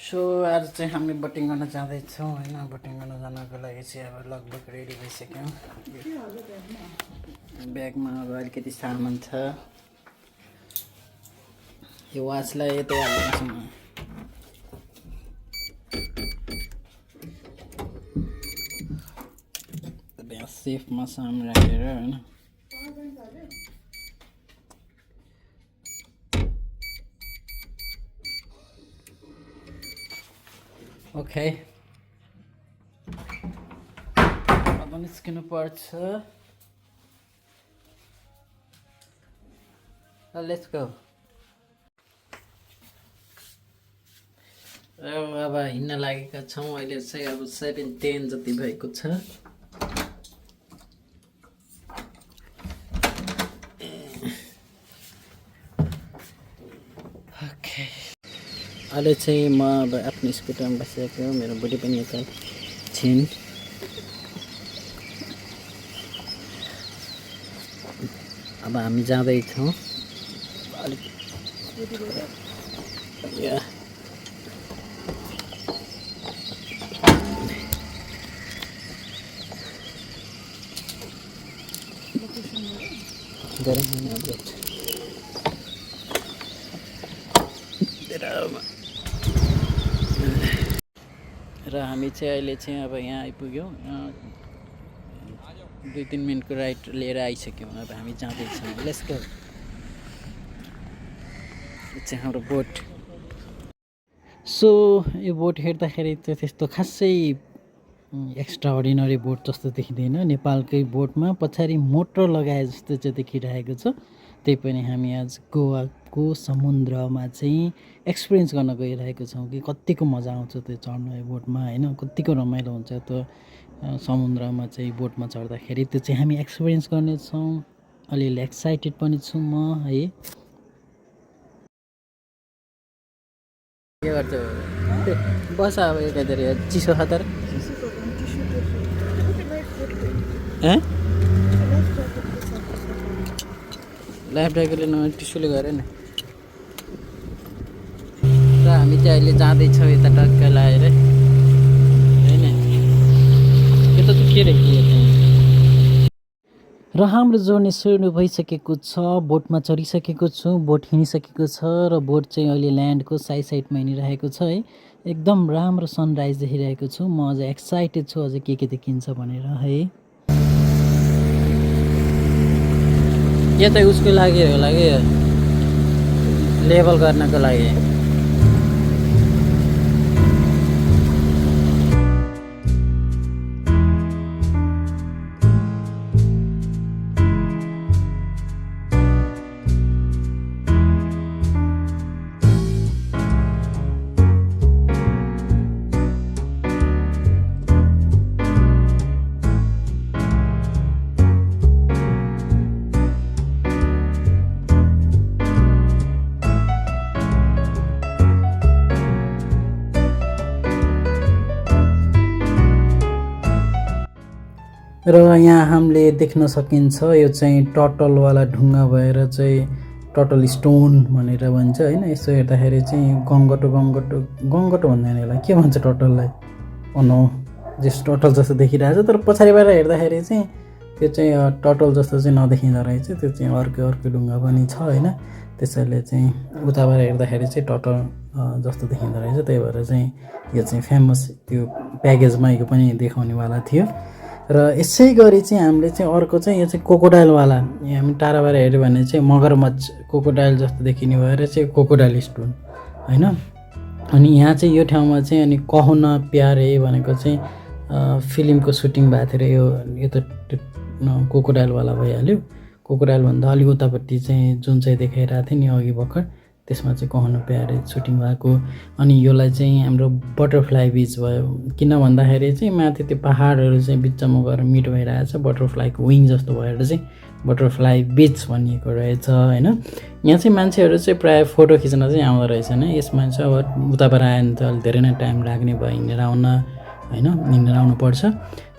So आज चाहिँ हामी बोटिङ गर्न जाँदैछौँ होइन। बोटिङ गर्न जानको लागि चाहिँ अब लगभग रेडी भइसक्यौँ। ब्यागमा अब अलिकति सामान छ। यो वाचलाई यतै हालिदिन्छु म। यहाँ सेफमा सामान राखेर होइन। ओके, अब निस्किनु पर्छ। Let's go. अब हिँड्न लागेका छौँ। अहिले चाहिँ अब 7-10 जति भएको छ। ओके, अहिले चाहिँ म अब आफ्नो स्कुटरमा बसिरहेको। मेरो बुढी पनि यता छिन्। अब हामी जाँदैछौँ। अलिक र हामी चाहिँ अहिले चाहिँ अब यहाँ आइपुग्यौँ। 2-3 मिनटको राइड लिएर आइसक्यौँ। अब हामी जाँदैछौँ। Let's go. यो चाहिँ हाम्रो बोट। सो यो बोट हेर्दाखेरि चाहिँ त्यस्तो खासै एक्स्ट्रा अर्डिनरी बोट जस्तो देखिँदैन। नेपालकै बोटमा पछाडि मोटर लगाए जस्तो चाहिँ देखिरहेको छ। त्यही पनि हामी आज गोवाको समुद्रमा चाहिँ एक्सपिरियन्स गर्न गइरहेको छौँ कि कतिको मजा आउँछ त्यो चढ्न बोटमा होइन। कतिको रमाइलो हुन्छ त्यो समुद्रमा चाहिँ बोटमा चढ्दाखेरि। त्यो चाहिँ हामी एक्सपिरियन्स गर्नेछौँ। अलिअलि एक्साइटेड पनि छु म है। के गर्छ बस अब यतातिर चिसो खतर लाइफ ज्याकेटले न टिस्युले गरे नि। र हामी चाहिँ अहिले जाँदैछौँ यता टक्क लाएर होइन। यता चाहिँ के रहेछ र हाम्रो जर्नी सुरु भइसकेको छ। बोटमा चढिसकेको छु। बोट हिँडिसकेको छ र बोट चाहिँ अहिले ल्यान्डको साइडमा हिँडिरहेको छ है। एकदम राम्रो सनराइज देखिरहेको छु। म अझ एक्साइटेड छु अझ के देखिन्छ भनेर है। यो त उसको लागि होला कि लेभल गर्नको लागि। र यहाँ हामीले देख्न सकिन्छ यो चाहिँ टटलवाला ढुङ्गा भएर चाहिँ टटल स्टोन भनेर भन्छ होइन। यसो हेर्दाखेरि चाहिँ गङ्गटो भन्दैन यसलाई के भन्छ टटललाई नो जस टटल जस्तो देखिरहेको छ। तर पछाडिबाट हेर्दाखेरि चाहिँ त्यो चाहिँ टटल जस्तो चाहिँ नदेखिँदो रहेछ। त्यो चाहिँ अर्को ढुङ्गा पनि छ होइन। त्यसैले चाहिँ उताबाट हेर्दाखेरि चाहिँ टटल जस्तो देखिँदो रहेछ। त्यही भएर चाहिँ यो चाहिँ फेमस त्यो प्याकेजमा यो पनि देखाउनेवाला थियो। र यसै गरी चाहिँ हामीले चाहिँ अर्को चाहिँ यो चाहिँ कोकोडाइलवाला हामी टाढाबाट हेऱ्यो भने चाहिँ मगरमच्छ कोकोडाइल जस्तो देखिने भएर चाहिँ कोकोडाइल स्टोन होइन। अनि यहाँ चाहिँ यो ठाउँमा चाहिँ अनि कहो न प्यारे भनेको चाहिँ फिल्मको सुटिङ भएको थियो। यो त कोकोडाइलवाला भइहाल्यो। कोकोडाइलभन्दा अलिक उतापट्टि चाहिँ जुन चाहिँ देखाइरहेको थियो नि अघि भर्खर त्यसमा चाहिँ कहो न प्यारे सुटिङ भएको। अनि योलाई चाहिँ हाम्रो बटरफ्लाई बिच भयो। किन भन्दाखेरि चाहिँ माथि त्यो पहाडहरू चाहिँ बिचमा गएर मिट भइरहेछ। बटरफ्लाईको विङ जस्तो भएर चाहिँ बटरफ्लाई बिच भनिएको रहेछ होइन। यहाँ चाहिँ मान्छेहरू चाहिँ प्रायः फोटो खिच्न चाहिँ आउँदो रहेछन्। यसमा चाहिँ अब उताबाट आयो भने त अलिक धेरै नै टाइम लाग्ने भयो हिँडेर आउन होइन। हिँडेर आउनुपर्छ।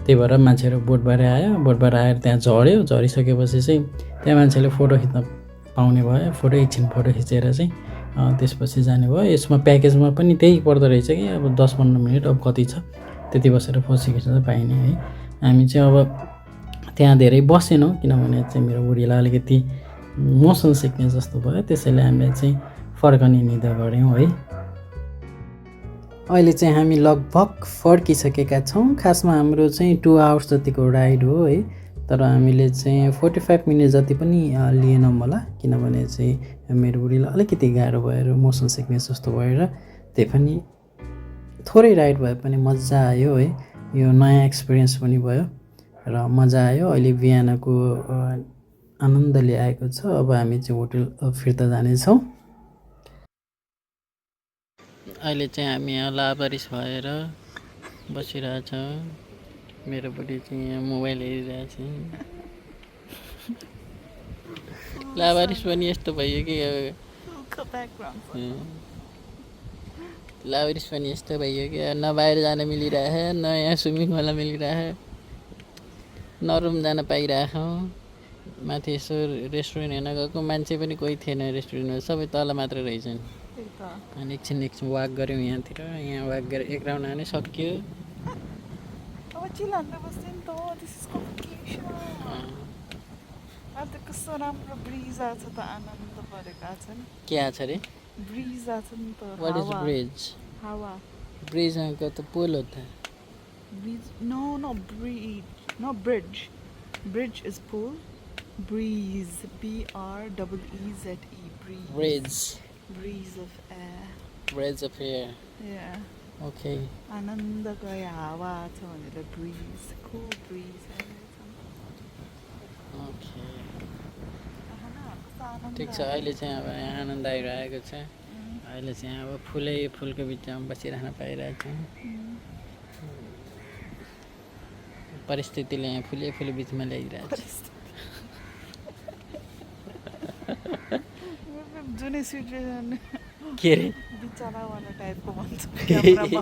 त्यही भएर मान्छेहरू बोटबाट आयो। बोटबाट आएर त्यहाँ झऱ्यो। झरिसकेपछि चाहिँ त्यहाँ मान्छेले फोटो खिच्न पाउने भयो। एकछिन फोटो खिचेर चाहिँ त्यसपछि जाने भयो। यसमा प्याकेजमा पनि त्यही पर्दो रहेछ कि अब 10-15 मिनट अब कति छ त्यति बसेर फर्स्ट चाहिँ पाइने है। हामी चाहिँ अब त्यहाँ धेरै बसेनौँ किनभने चाहिँ मेरो बुढीलाई अलिकति मोसन सिक्ने जस्तो भयो, त्यसैले हामीले चाहिँ फर्कने निधो गऱ्यौँ है। अहिले चाहिँ हामी लगभग फर्किसकेका छौँ। खासमा हाम्रो चाहिँ 2 आवर्स जतिको राइड हो है, तर हामीले चाहिँ 45 मिनट जति पनि लिएनौँ होला किनभने चाहिँ मेरो बुढीलाई अलिकति गाह्रो भएर मोसन सिक्नेस जस्तो भएर त्यही पनि थोरै राइड भए पनि मजा आयो है। यो नयाँ एक्सपिरियन्स पनि भयो र मजा आयो। अहिले बिहानको आनन्द ल्याएको छ। अब हामी चाहिँ होटल फिर्ता जानेछौँ। अहिले चाहिँ हामी यहाँ लावारिस भएर बसिरहेछौँ। मेरो बुढी चाहिँ यहाँ मोबाइल हेरिरहेछ। लावारिस पनि यस्तो भयो कि लावारिस पनि यस्तो भयो कि न बाहिर जान मिलिरहे, न यहाँ स्विमिङ होला मिलिरहे, न रुम जान पाइरहेछौँ। माथि यसो रेस्टुरेन्ट हेर्न गएको मान्छे पनि कोही थिएन रेस्टुरेन्टमा, सबै तल मात्र रहेछन्। अनि एकछिन वाक गऱ्यौँ यहाँतिर, यहाँ वाक गरेर एक राउन्ड हाने सक्यो। कस्तो राम्रो ब्रिज आछ त, आनन्द परेका छन्। के आछ रे? ब्रिज आछ नि त। What is breeze? हावा। ब्रिज को त पुल हो त। Breeze no breeze, no breeze. Breeze is पुल, breeze BREEZE breeze. Breeze. Breeze of air. Breeze of air. या ओके। आनन्दको हावा छ भनेर ब्रिज, कुल ब्रिज। ठिक छ। अहिले चाहिँ अब यहाँ आनन्द आइरहेको छ। अहिले चाहिँ अब फुलको बिचमा बसिरहन पाइरहेको छ। परिस्थितिले यहाँ फुल बिचमा ल्याइरहेको छ। जुनै सिचुएसन के रे बिचरावाला टाइपको भन्छ क्यामेरामा।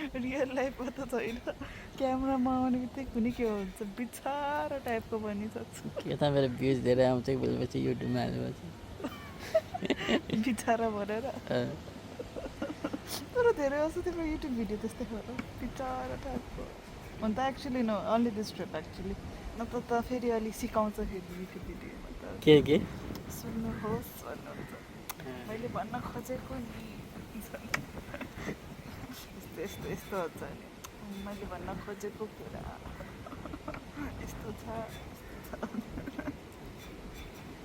रियल लाइफमा त छैन, क्यामेरामा आउने बित्तिकै कुनै के हुन्छ बिचारा टाइपको बनिसक्छ। के त मेरो भ्युज धेरै आउँछ बोलेपछि युट्युबमा हालेपछि बिचारा भनेर। तर धेरै जस्तो तिम्रो युट्युब भिडियो त्यस्तै हो बिचारा टाइपको। हुन त actually no only this trip actually, नत्र त फेरि अलिक सिकाउँछ फेरि युट्युब भिडियोमा त। के सुन्नुहोस् भन्नुहुन्छ। मैले भन्न खोजेको नि यस्तो हुन्छ नि, मैले भन्न खोजेको कुरा यस्तो छ।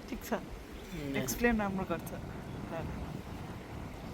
ठिक छ, एक्सप्लेन राम्रो गर्छ।